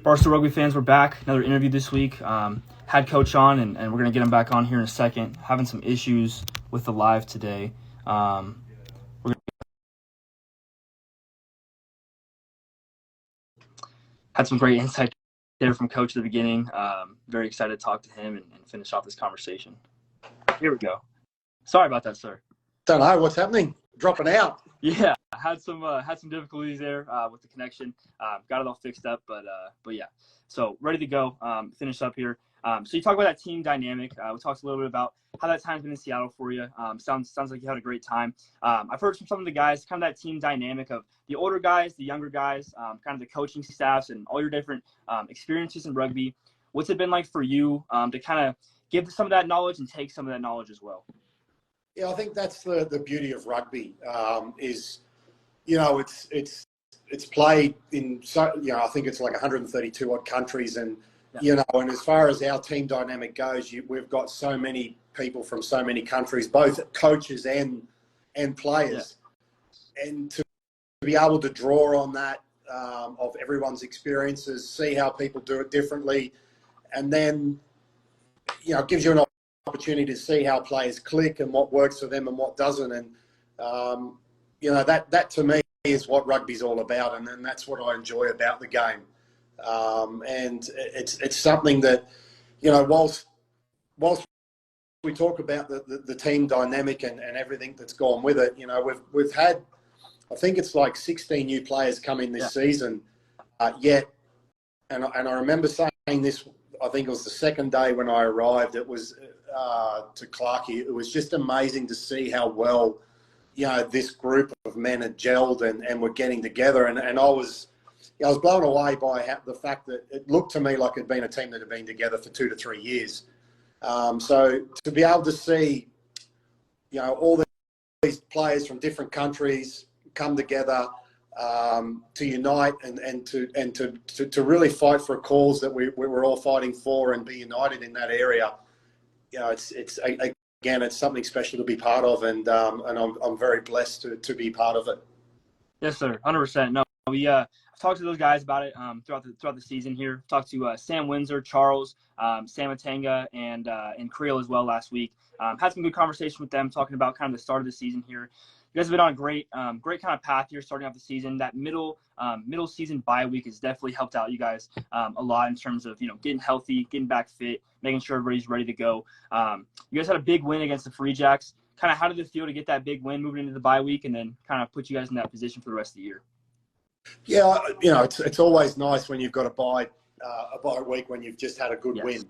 Barstool Rugby fans, we're back. Another interview this week. Had Coach on, and we're going to get him back on here in a second. Having some issues with the live today. Had some great insight there from Coach at the beginning. Very excited to talk to him and finish off this conversation. Here we go. Sorry about that, sir. Don't know what's happening. Dropping out. Yeah, had some difficulties there with the connection. Got it all fixed up, but yeah. So ready to go. Finish up here. So you talk about that team dynamic. We talked a little bit about how that time's been in Seattle for you. Sounds like you had a great time. I've heard from some of the guys, kind of that team dynamic of the older guys, the younger guys, kind of the coaching staffs, and all your different experiences in rugby. What's it been like for you to kind of give some of that knowledge and take some of that knowledge as well? Yeah, I think that's the beauty of rugby. Is it's played in I think it's like 132 odd countries, and and as far as our team dynamic goes, we've got so many people from so many countries, both coaches and players, and to be able to draw on that of everyone's experiences, see how people do it differently, and then it gives you an opportunity to see how players click and what works for them and what doesn't, and that to me is what rugby's all about, and then that's what I enjoy about the game. And it's something that, whilst we talk about the team dynamic and everything that's gone with it, we've had, I think it's like 16 new players come in this season, yet, and I remember saying this, I think it was the second day when I arrived, it was to Clarkie, it was just amazing to see how well, this group of men had gelled and were getting together, and I was blown away by the fact that it looked to me like it'd been a team that had been together for 2 to 3 years. So to be able to see, all these players from different countries come together to unite and to really fight for a cause that we were all fighting for and be united in that area, it's something special to be part of, and I'm very blessed to be part of it. Yes, sir, 100%. No, we I've talked to those guys about it throughout the season here. Talked to Sam Windsor, Charles, Sam Atanga, and Creel as well last week. Had some good conversation with them, talking about kind of the start of the season here. You guys have been on a great kind of path here starting off the season. That middle season bye week has definitely helped out you guys a lot in terms of getting healthy, getting back fit, making sure everybody's ready to go. You guys had a big win against the Free Jacks. Kind of how did it feel to get that big win moving into the bye week and then kind of put you guys in that position for the rest of the year? Yeah, it's always nice when you've got a bye week when you've just had a good win,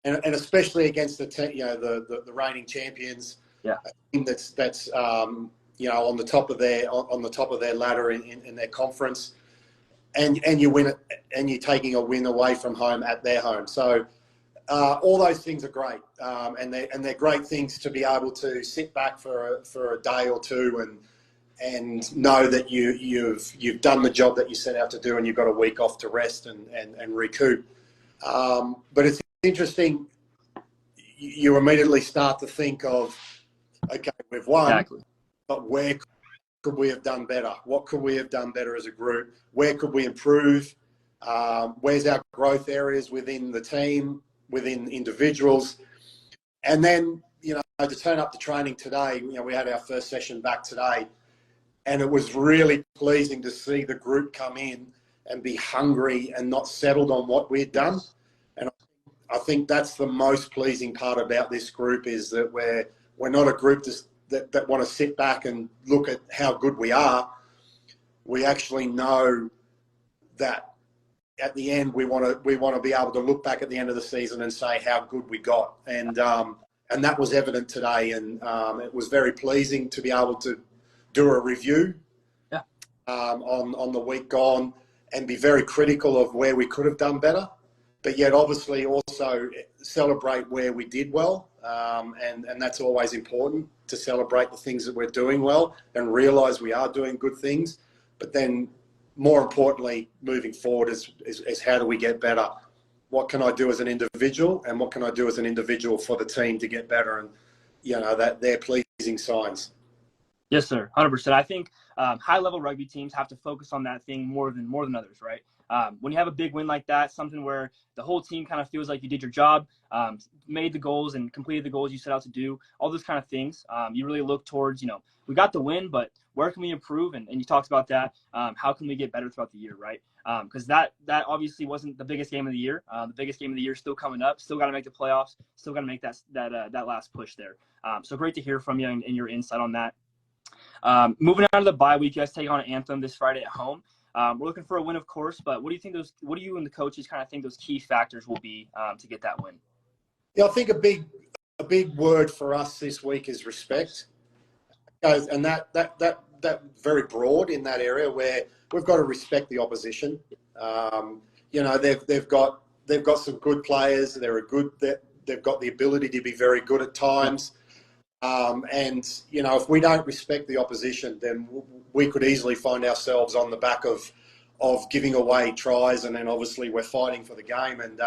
and especially against the reigning champions. Yeah, a team that's on the top of their ladder in their conference, and you win it, and you're taking a win away from home at their home. So all those things are great, and they're great things to be able to sit back for a day or two and know that you've done the job that you set out to do, and you've got a week off to rest and recoup. But it's interesting. You immediately start to think of, okay, we've won, but where could we have done better? What could we have done better as a group? Where could we improve? Where's our growth areas within the team, within individuals? And then, to turn up to training today, we had our first session back today, and it was really pleasing to see the group come in and be hungry and not settled on what we'd done. And I think that's the most pleasing part about this group, is that we're not a group that want to sit back and look at how good we are. We actually know that at the end we want to be able to look back at the end of the season and say how good we got, and that was evident today, and it was very pleasing to be able to do a review on the week gone and be very critical of where we could have done better, but yet obviously also celebrate where we did well, and that's always important, to celebrate the things that we're doing well and realise we are doing good things. But then more importantly, moving forward is how do we get better? What can I do as an individual, and what can I do as an individual for the team to get better? And that they're pleasing signs. Yes, sir. 100%. I think high-level rugby teams have to focus on that thing more than others, right? when you have a big win like that, something where the whole team kind of feels like you did your job, made the goals and completed the goals you set out to do, all those kind of things, you really look towards, we got the win, but where can we improve? And you talked about that. How can we get better throughout the year, right? Because that obviously wasn't the biggest game of the year. The biggest game of the year is still coming up. Still got to make the playoffs. Still got to make that last push there. So great to hear from you and your insight on that. Moving on to the bye week, you guys take on Anthem this Friday at home. We're looking for a win, of course, but what do you and the coaches kind of think those key factors will be to get that win? Yeah, I think a big word for us this week is respect. And that very broad in that area where we've got to respect the opposition. They've got some good players. They've got the ability to be very good at times. If we don't respect the opposition, then we could easily find ourselves on the back of giving away tries, and then obviously we're fighting for the game. And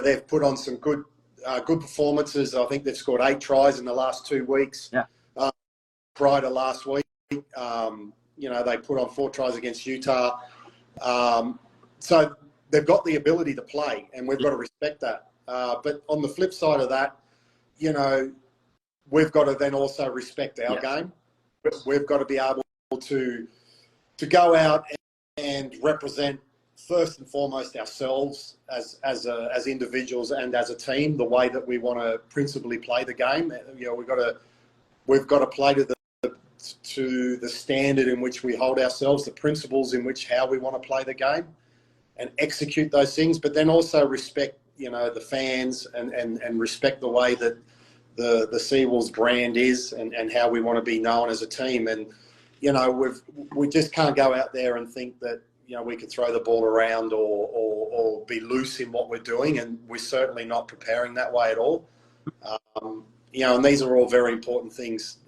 they've put on some good performances. I think they've scored 8 tries in the last 2 weeks. Yeah. Prior to last week, they put on 4 tries against Utah. So they've got the ability to play, and we've got to respect that. But on the flip side of that, we've got to then also respect our game. We've got to be able to go out and represent first and foremost ourselves as individuals and as a team, the way that we want to principally play the game. We've got to play to the standard in which we hold ourselves, the principles in which how we want to play the game, and execute those things. But then also respect, the fans and respect the way that the Seawolves brand is and how we want to be known as a team. And we just can't go out there and think that we can throw the ball around or be loose in what we're doing, and we're certainly not preparing that way at all. And these are all very important things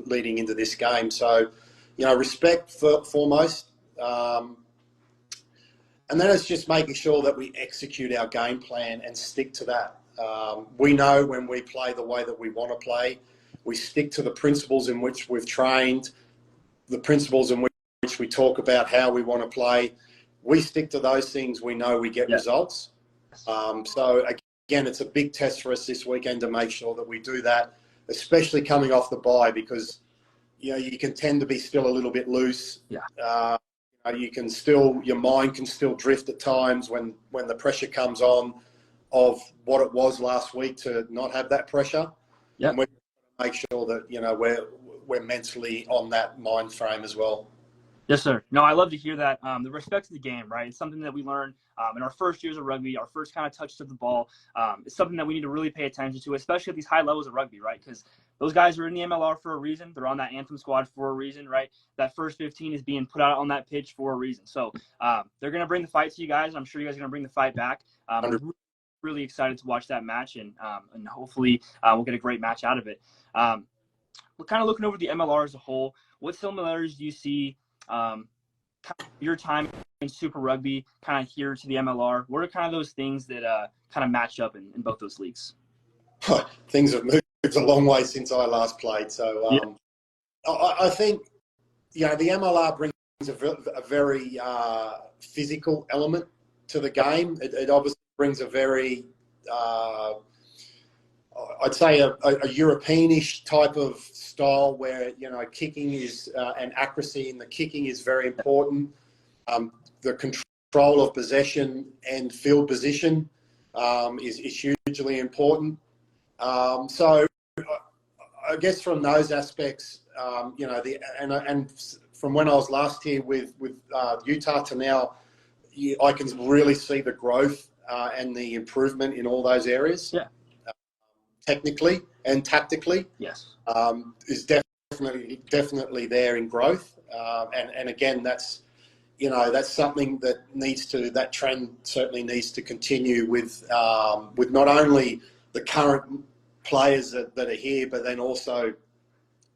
leading into this game. So, respect foremost. And then it's just making sure that we execute our game plan and stick to that. We know when we play the way that we want to play, we stick to the principles in which we've trained, the principles in which we talk about how we want to play. We stick to those things, we know we get results. So again, it's a big test for us this weekend to make sure that we do that, especially coming off the bye, because you can tend to be still a little bit loose. Your mind can still drift at times when the pressure comes on of what it was last week to not have that pressure. And we make sure that we're mentally on that mind frame as well. Yes, sir. No, I love to hear that. The respect to the game, right? It's something that we learned in our first years of rugby, our first kind of touch of the ball. It's something that we need to really pay attention to, especially at these high levels of rugby, right? Because those guys are in the MLR for a reason. They're on that Anthem squad for a reason, right? That first 15 is being put out on that pitch for a reason. So they're going to bring the fight to you guys, and I'm sure you guys are going to bring the fight back. I'm really excited to watch that match, and hopefully we'll get a great match out of it. We're kind of looking over the MLR as a whole. What similarities do you see your time in Super Rugby kind of here to the MLR? What are kind of those things that kind of match up in both those leagues? Things have moved a long way since I last played. So I think, the MLR brings a very physical element to the game. It obviously brings a very, I'd say a Europeanish type of style where, kicking is, and accuracy in the kicking is very important. The control of possession and field position is hugely important. So I guess from those aspects, and from when I was last here with Utah to now, I can really see the growth and the improvement in all those areas. Yeah. Technically and tactically, yes, is definitely there in growth. And again, that's something that trend certainly needs to continue with not only the current players that are here, but then also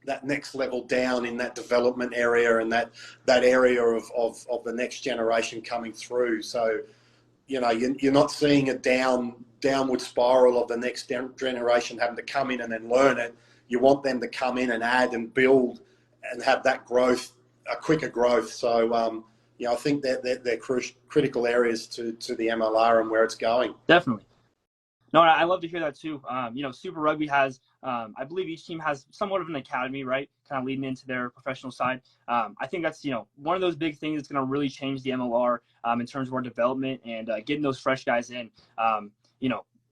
that next level down in that development area and that area of the next generation coming through. So, you're not seeing a downward spiral of the next generation having to come in and then learn it. You want them to come in and add and build and have that growth, a quicker growth. So, I think that they're critical areas to the MLR and where it's going. Definitely. No, I love to hear that too. Super Rugby has, I believe each team has somewhat of an academy, right? Kind of leading into their professional side. I think that's, one of those big things that's going to really change the MLR in terms of our development and getting those fresh guys in.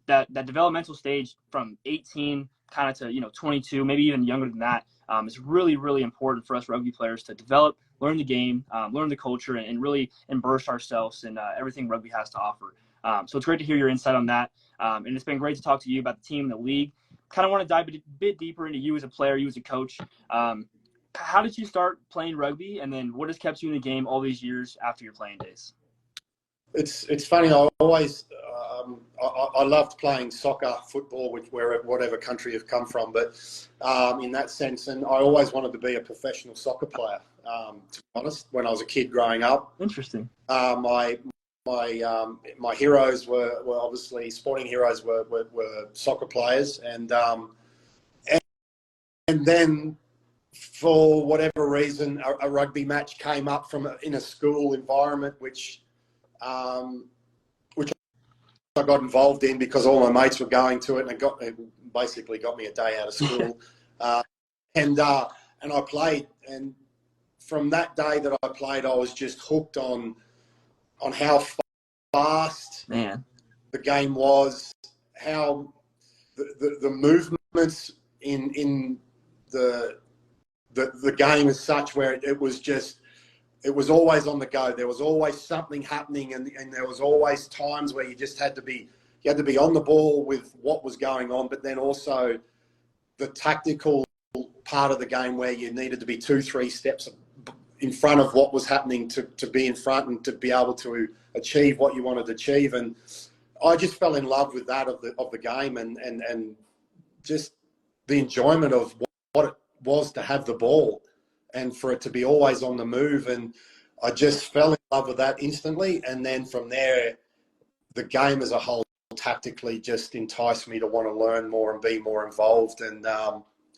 That developmental stage from 18 kind of to, 22, maybe even younger than that, is really, really important for us rugby players to develop, learn the game, learn the culture, and really immerse ourselves in everything rugby has to offer. So it's great to hear your insight on that. And it's been great to talk to you about the team and the league. Kind of want to dive a bit deeper into you as a player, you as a coach. How did you start playing rugby, and then what has kept you in the game all these years after your playing days? It's funny. I always I loved playing soccer, football, whatever country you've come from. But in that sense, and I always wanted to be a professional soccer player. To be honest, when I was a kid growing up. Interesting. My heroes were obviously sporting heroes were soccer players, and then for whatever reason a rugby match came up in a school environment which I got involved in because all my mates were going to it, and it basically got me a day out of school. And I played, and from that day that I played, I was just hooked on how fast the game was, how the movements in the game is such where it was always on the go. There was always something happening, and there was always times where you just had to be on the ball with what was going on, but then also the tactical part of the game where you needed to be 2-3 steps in front of what was happening to be in front and to be able to achieve what you wanted to achieve. And I just fell in love with that of the game and just the enjoyment of what it was to have the ball and for it to be always on the move. And I just fell in love with that instantly. And then from there, the game as a whole tactically just enticed me to want to learn more and be more involved. And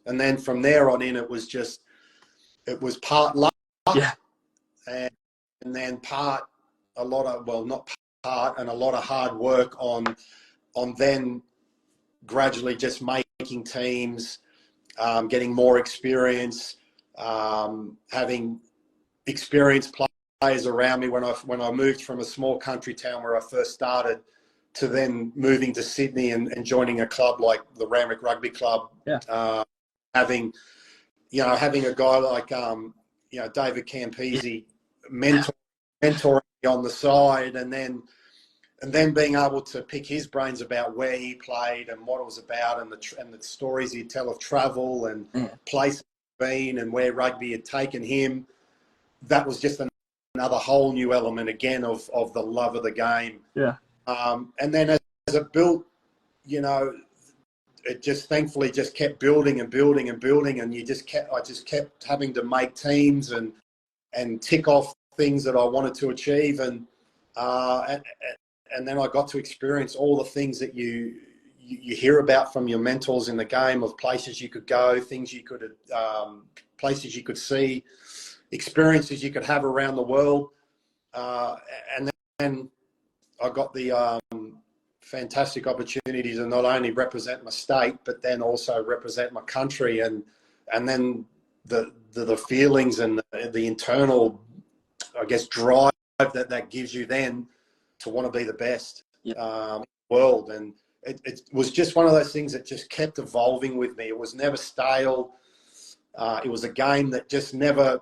then from there on in, it was part luck. Yeah. And then a lot of hard work on then gradually just making teams, getting more experience, having experienced players around me when I moved from a small country town where I first started to then moving to Sydney and joining a club like the Randwick Rugby Club. Yeah. Having a guy like David Campese mentoring me on the side, and then being able to pick his brains about where he played and what it was about, and the stories he'd tell of travel and places he'd been and where rugby had taken him. That was just another whole new element again of the love of the game. Yeah. And then as it built, it just thankfully just kept building and building and building, and I just kept having to make teams and tick off things that I wanted to achieve, and then I got to experience all the things that you hear about from your mentors in the game, of places you could go, things you could places you could see, experiences you could have around the world, and then I got the fantastic opportunity to not only represent my state, but then also represent my country, and then the feelings and the internal, I guess, drive that gives you then to want to be the best in the world. And it was just one of those things that just kept evolving with me. It was never stale. It was a game that just never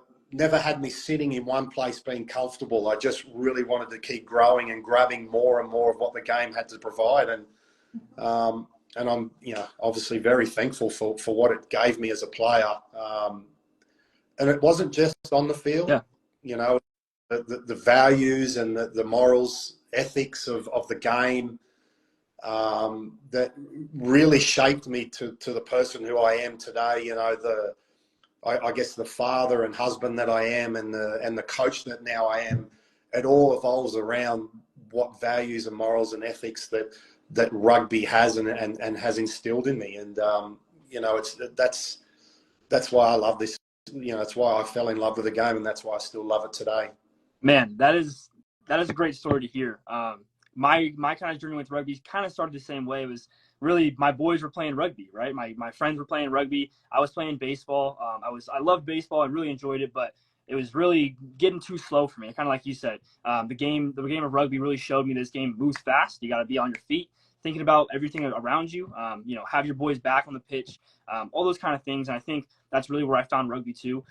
had me sitting in one place being comfortable. I just really wanted to keep growing and grabbing more and more of what the game had to provide. And I'm obviously very thankful for what it gave me as a player. And it wasn't just on the field. Yeah. The values and the morals, ethics of the game that really shaped me to the person who I am today. I guess the father and husband that I am, and the coach that now I am, it all evolves around what values and morals and ethics that rugby has and has instilled in me. And that's why I love this. That's why I fell in love with the game, and that's why I still love it today. Man, that is a great story to hear. My kind of journey with rugby kind of started the same way. It was really my boys were playing rugby, right? My friends were playing rugby. I was playing baseball. I loved baseball. I really enjoyed it, but it was really getting too slow for me. Kind of like you said, the game of rugby really showed me this game moves fast. You got to be on your feet, thinking about everything around you. Have your boys back on the pitch, all those kind of things. And I think that's really where I found rugby too.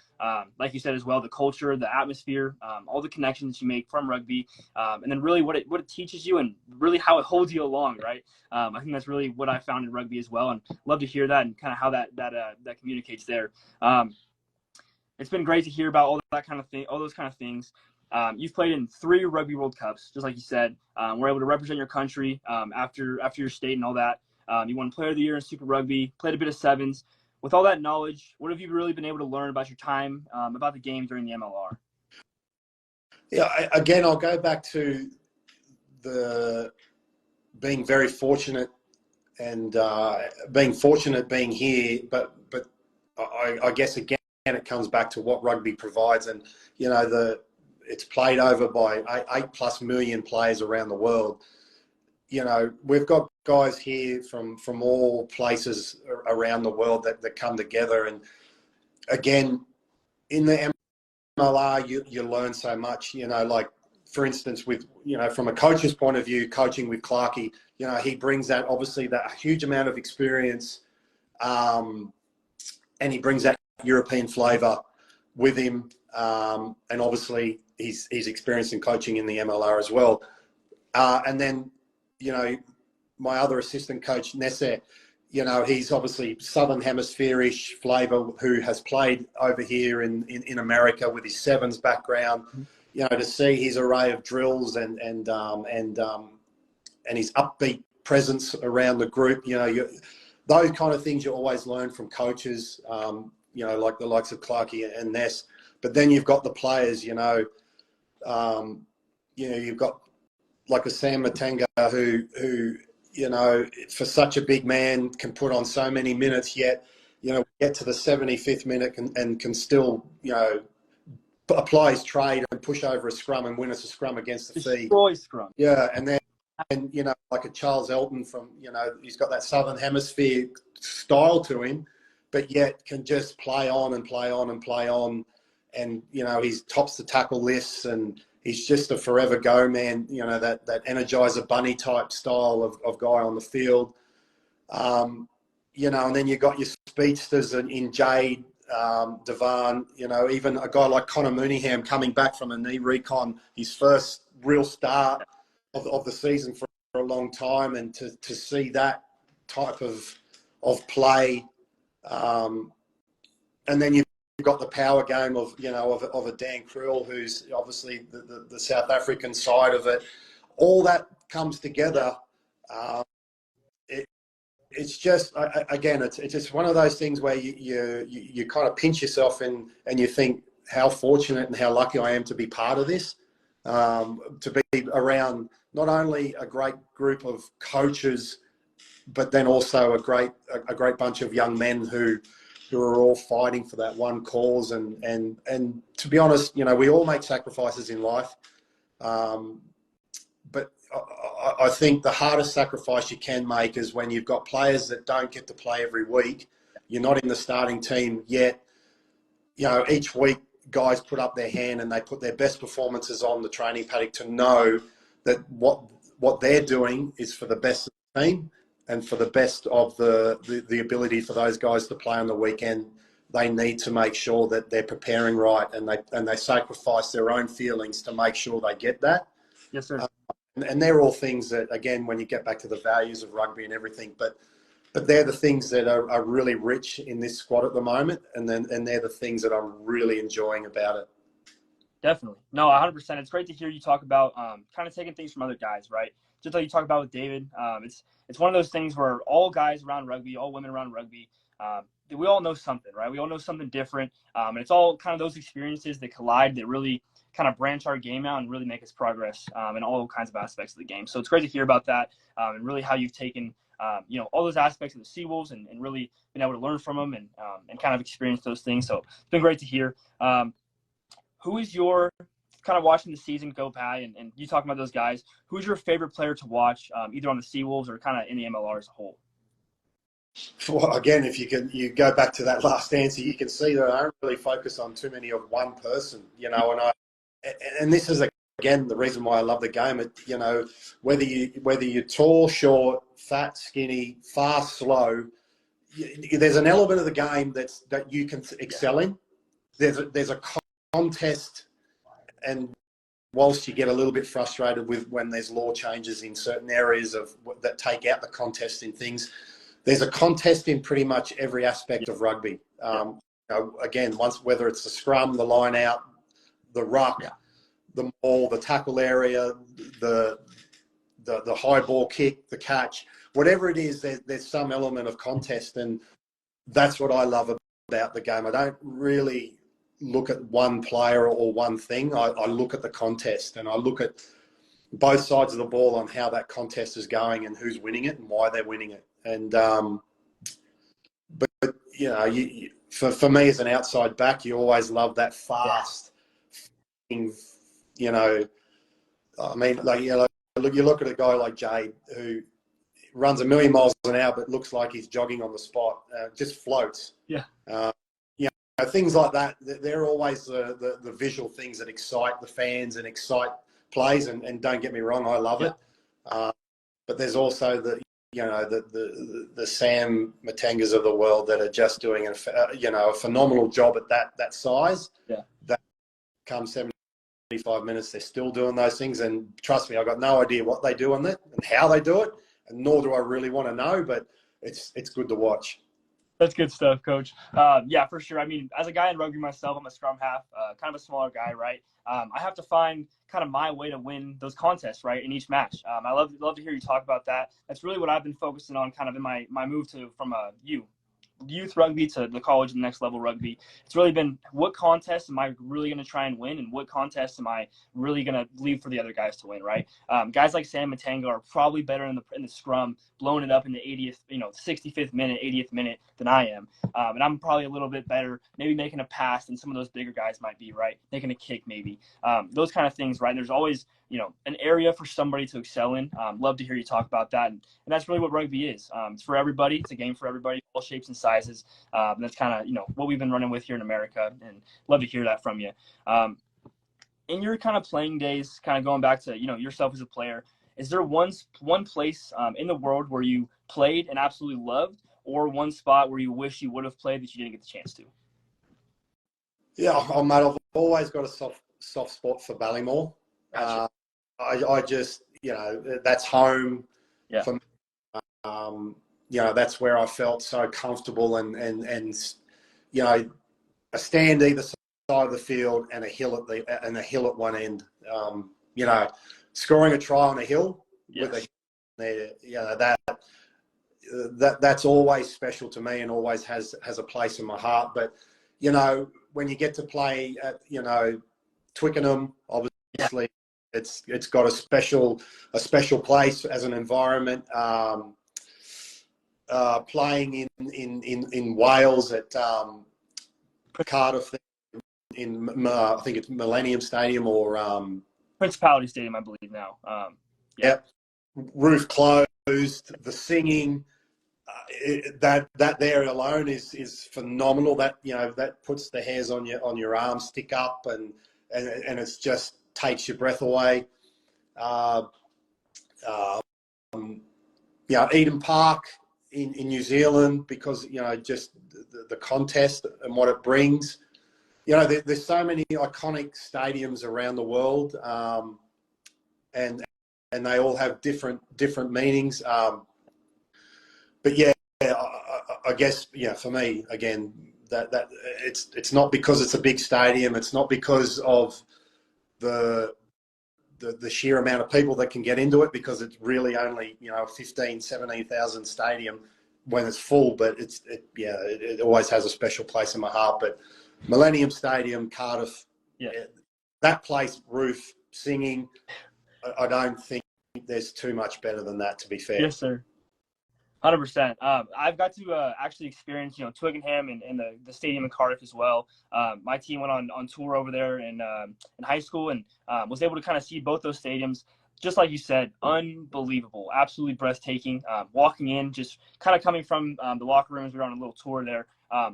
Like you said as well, the culture, the atmosphere, all the connections you make from rugby, and then really what it teaches you and really how it holds you along, right? I think that's really what I found in rugby as well, and love to hear that and kind of how that communicates there. It's been great to hear about all that kind of thing, all those kind of things. You've played in 3 Rugby World Cups, just like you said. We're able to represent your country after your state and all that. You won Player of the Year in Super Rugby, played a bit of sevens. With all that knowledge, what have you really been able to learn about your time, about the game during the MLR? Yeah, again, I'll go back to the being very fortunate and being here, but I guess again it comes back to what rugby provides, and it's played over by 8+ million players around the world. We've got guys here from all places around the world that come together, and again, in the MLR, you learn so much. Like for instance, with from a coach's point of view, coaching with Clarkey, he brings that huge amount of experience, and he brings that European flavour with him, and obviously he's experienced in coaching in the MLR as well. And then my other assistant coach Nesser, he's obviously Southern Hemisphere-ish flavour who has played over here in America with his sevens background. To see his array of drills and his upbeat presence around the group, those kind of things you always learn from coaches, like the likes of Clarkey and Ness. But then you've got the players, you've got like a Sam Matenga who for such a big man can put on so many minutes, yet get to the 75th minute and can still apply his trade and push over a scrum and win us a scrum against the fee. Destroy scrum. Yeah, and then like a Charles Elton from he's got that Southern Hemisphere style to him, but yet can just play on and play on and play on, and he's tops the tackle lists, and he's just a forever go man. That Energizer Bunny type style of guy on the field. And then you got your speedsters in Jade, Devan. Even a guy like Connor Mooneyham coming back from a knee recon, his first real start of the season for a long time, and to see that type of play, and then you've got the power game of a Dan Krill, who's obviously the South African side of it. All that comes together. It's just again, it's just one of those things where you kind of pinch yourself and you think how fortunate and how lucky I am to be part of this, to be around not only a great group of coaches, but then also a great bunch of young men who are all fighting for that one cause. And to be honest, we all make sacrifices in life, but I think the hardest sacrifice you can make is when you've got players that don't get to play every week. You're not in the starting team yet. Each week guys put up their hand and they put their best performances on the training paddock to know that what they're doing is for the best of the team and for the best of the ability for those guys to play on the weekend. They need to make sure that they're preparing right, and they sacrifice their own feelings to make sure they get that. Yes, sir. And they're all things that, again, when you get back to the values of rugby and everything, but they're the things that are really rich in this squad at the moment, and they're the things that I'm really enjoying about it. Definitely. No, 100%. It's great to hear you talk about kind of taking things from other guys, right? Just like you talk about with David. It's one of those things where all guys around rugby, all women around rugby, we all know something, right? We all know something different, and it's all kind of those experiences that collide that really kind of branch our game out and really make us progress in all kinds of aspects of the game. So it's great to hear about that, and really how you've taken all those aspects of the Seawolves and really been able to learn from them and kind of experience those things. So it's been great to hear. Who is your kind of watching the season go by, and you talking about those guys, who's your favorite player to watch, either on the Seawolves or kind of in the MLR as a whole? Well, again, if you go back to that last answer, you can see that I don't really focus on too many of one person, and this is again the reason why I love the game. Whether you're tall, short, fat, skinny, fast, slow, there's an element of the game that you can excel in. There's a contest, and whilst you get a little bit frustrated with when there's law changes in certain areas that take out the contest in things, there's a contest in pretty much every aspect of rugby. Again, whether it's the scrum, the line out, the ruck, the maul, the tackle area, the high ball kick, the catch, whatever it is, there's some element of contest, and that's what I love about the game. I don't really look at one player or one thing. I look at the contest, and I look at both sides of the ball on how that contest is going and who's winning it and why they're winning it. And but for me as an outside back, you always love that fast, I mean, you look at a guy like Jade who runs 1,000,000 miles an hour but looks like he's jogging on the spot, just floats. Things like that, they're always the visual things that excite the fans and excite plays, and don't get me wrong, I love it. But there's also the Sam Matengas of the world that are just doing a phenomenal job at that size. That comes 75 minutes, they're still doing those things, and trust me, I've got no idea what they do on that and how they do it, and nor do I really want to know, but it's good to watch. That's good stuff, Coach. Yeah, for sure. I mean, as a guy in rugby myself, I'm a scrum half, kind of a smaller guy, right? I have to find kind of my way to win those contests, right, in each match. I love to hear you talk about that. That's really what I've been focusing on kind of in my move from youth rugby to the college and next level rugby. It's really been, what contest am I really going to try and win, and what contest am I really going to leave for the other guys to win, right? Guys like Sam Matanga are probably better in the scrum, blowing it up in the 80th, 65th minute, 80th minute than I am. And I'm probably a little bit better, maybe making a pass than some of those bigger guys might be, right? Making a kick maybe. Those kind of things, right? There's always, an area for somebody to excel in. Love to hear you talk about that. And that's really what rugby is. It's for everybody. It's a game for everybody, all shapes and sizes. And that's kind of, what we've been running with here in America, and love to hear that from you. In your kind of playing days, kind of going back to, yourself as a player, is there one place in the world where you played and absolutely loved, or one spot where you wish you would have played that you didn't get the chance to? Yeah, mate, I've always got a soft spot for Ballymore. Gotcha. I just, that's home for me. That's where I felt so comfortable, and a stand either side of the field and a hill at one end. Scoring a try on a hill with that's always special to me, and always has a place in my heart. But when you get to play at Twickenham, obviously it's got a special place as an environment. Playing in Wales at Cardiff, I think it's Millennium Stadium or Principality Stadium, I believe now. Roof closed, the singing, that there alone is phenomenal. That that puts the hairs on your arms stick up, and it's just takes your breath away. Eden Park in New Zealand, because just the contest and what it brings. There's so many iconic stadiums around the world, and they all have different meanings. But yeah, I guess for me again that it's not because it's a big stadium. It's not because of the sheer amount of people that can get into it, because it's really only 17,000 stadium when it's full. But it always has a special place in my heart. But Millennium Stadium, Cardiff, that place, roof, singing, I don't think there's too much better than that, to be fair. Yes, sir. 100%. I've got to actually experience, Twickenham and the stadium in Cardiff as well. My team went on tour over there in high school and was able to kind of see both those stadiums. Just like you said, unbelievable, absolutely breathtaking. Walking in, just kind of coming from the locker rooms, we were on a little tour there,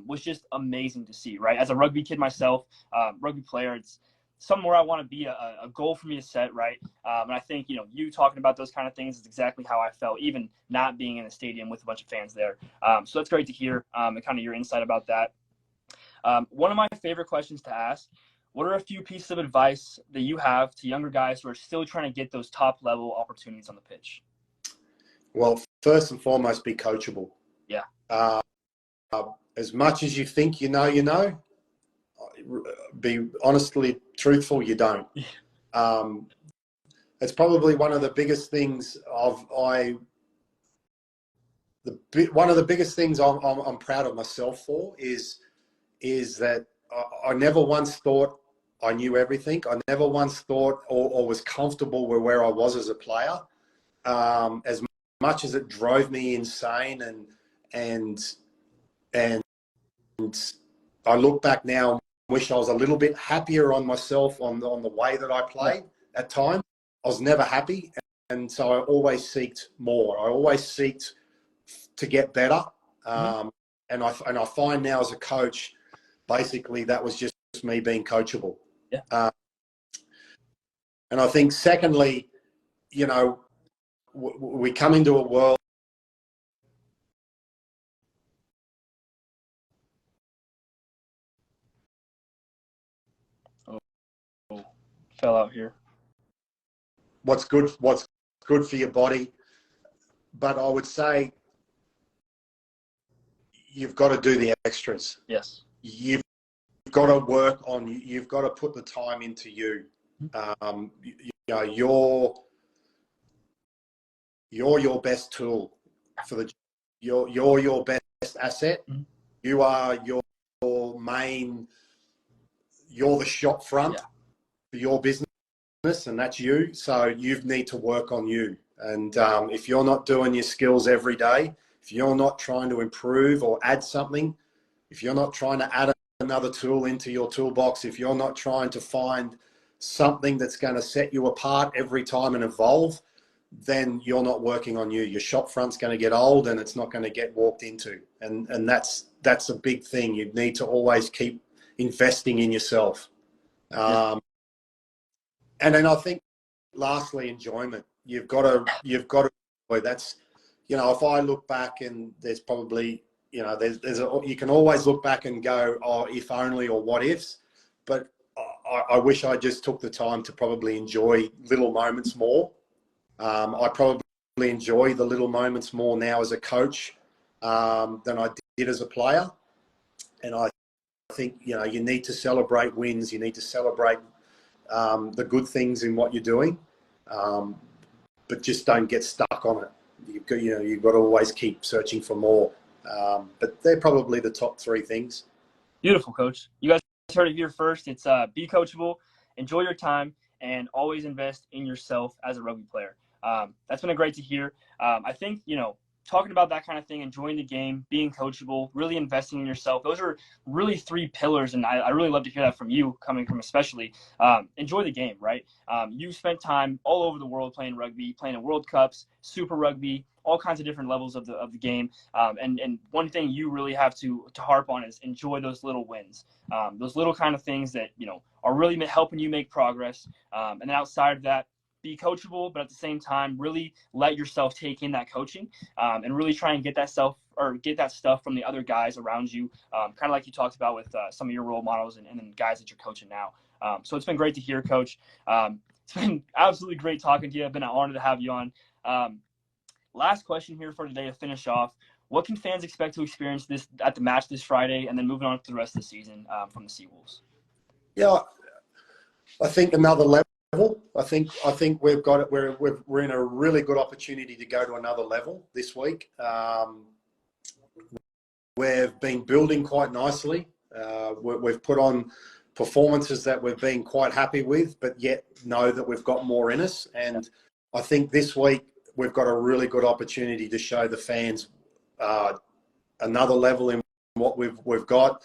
was just amazing to see, right? As a rugby kid myself, rugby player, it's somewhere I want to be, a goal for me to set, right? And I think, you talking about those kind of things is exactly how I felt, even not being in a stadium with a bunch of fans there. So that's great to hear and kind of your insight about that. One of my favorite questions to ask, what are a few pieces of advice that you have to younger guys who are still trying to get those top-level opportunities on the pitch? Well, first and foremost, be coachable. Yeah. As much as you think you know, be honestly truthful, you don't. It's probably one of the biggest things one of the biggest things I'm proud of myself for is that I never once thought I knew everything. I never once thought or was comfortable with where I was as a player. As much as it drove me insane, and I look back now and wish I was a little bit happier on myself on the way that I played at times. I was never happy, and so I always seeked more. I always seeked to get better, and I find now as a coach, basically that was just me being coachable. Yeah. And I think secondly, we come into a world. Oh, fell out here. What's good for your body. But I would say you've got to do the extras. Yes. You've got to work on, you've got to put the time into you. You're your best tool for the, you're your best asset. Mm-hmm. You are your main, you're the shop front for your business, and that's you. So you need to work on you. And if you're not doing your skills every day, if you're not trying to improve or add something, if you're not trying to add another tool into your toolbox, if you're not trying to find something that's going to set you apart every time and evolve, then you're not working on you. Your shop front's going to get old and it's not going to get walked into. And that's a big thing. You need to always keep investing in yourself. And then I think lastly, enjoyment. You've got to that's, if I look back and there's probably, you can always look back and go, oh, if only, or what ifs, but I wish I just took the time to probably enjoy little moments more. I probably enjoy the little moments more now as a coach than I did as a player. And I think, you need to celebrate wins. You need to celebrate the good things in what you're doing, but just don't get stuck on it. You've got to always keep searching for more. But they're probably the top three things. Beautiful, Coach. You guys heard it here first. It's be coachable, enjoy your time, and always invest in yourself as a rugby player. That's been great to hear. I think, talking about that kind of thing, enjoying the game, being coachable, really investing in yourself. Those are really three pillars, and I really love to hear that from you, coming from especially. Enjoy the game, right? You spent time all over the world playing rugby, playing in World Cups, Super Rugby, all kinds of different levels of the game. And one thing you really have to harp on is enjoy those little wins, those little kind of things that, are really helping you make progress. And then outside of that, be coachable, but at the same time, really let yourself take in that coaching and really try and get that stuff from the other guys around you, kind of like you talked about with some of your role models and then guys that you're coaching now. So it's been great to hear, Coach. It's been absolutely great talking to you. It's been an honor to have you on. Last question here for today to finish off. What can fans expect to experience at the match this Friday, and then moving on to the rest of the season from the Seawolves? Yeah, I think another level. I think we've got it. We're in a really good opportunity to go to another level this week. We've been building quite nicely. We've put on performances that we've been quite happy with, but yet know that we've got more in us. And I think this week we've got a really good opportunity to show the fans another level in what we've got,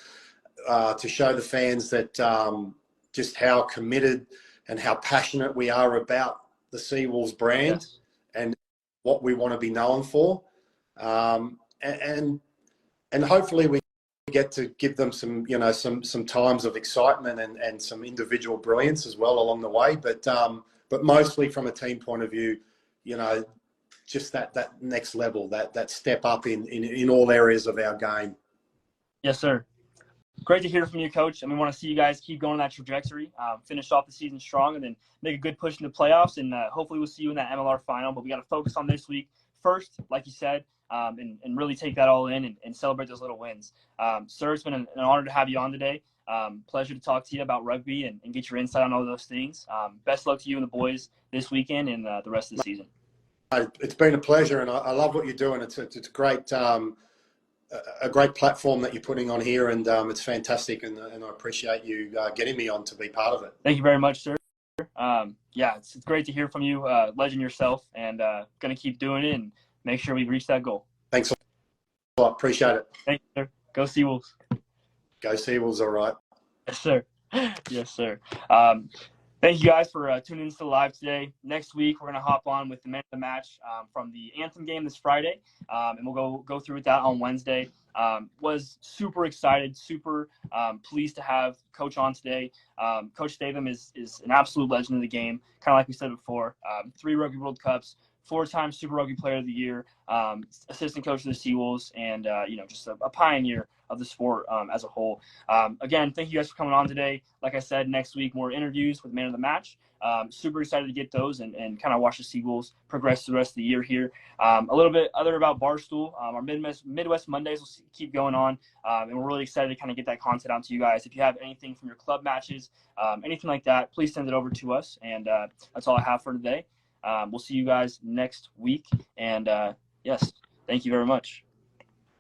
to show the fans that just how committed and how passionate we are about the Seawolves brand and what we want to be known for. And hopefully we get to give them some, some times of excitement and some individual brilliance as well along the way. But mostly from a team point of view, just that next level, that step up in all areas of our game. Yes, sir. Great to hear from you, Coach. And we want to see you guys keep going that trajectory, finish off the season strong, and then make a good push into playoffs. And hopefully we'll see you in that MLR final. But we got to focus on this week first, like you said, and really take that all in and celebrate those little wins. Sir, it's been an honor to have you on today. Pleasure to talk to you about rugby and get your insight on all those things. Best luck to you and the boys this weekend and the rest of the season. It's been a pleasure, and I love what you're doing. It's great. A great platform that you're putting on here, and it's fantastic, and I appreciate you getting me on to be part of it. Thank you very much, sir. It's great to hear from you, legend yourself, and going to keep doing it and make sure we reach that goal. Thanks a lot. Appreciate it. Thank you, sir. Go Seawolves. Go Seawolves, all right. Yes, sir. Yes, sir. Thank you guys for tuning into the live today. Next week, we're going to hop on with the man of the match from the Anthem game this Friday, and we'll go through with that on Wednesday. Was super excited, super pleased to have Coach on today. Coach Latham is an absolute legend of the game, kind of like we said before. 3 Rugby World Cups, 4-time Super Rugby Player of the Year, assistant coach of the Seawolves, and just a pioneer of the sport as a whole. Again, thank you guys for coming on today. Like I said, next week more interviews with man of the match. Super excited to get those and kind of watch the Seawolves progress the rest of the year here. A little bit other about Barstool. Our Midwest Mondays will keep going on, and we're really excited to kind of get that content out to you guys. If you have anything from your club matches, anything like that, please send it over to us. And that's all I have for today. We'll see you guys next week. And yes, thank you very much.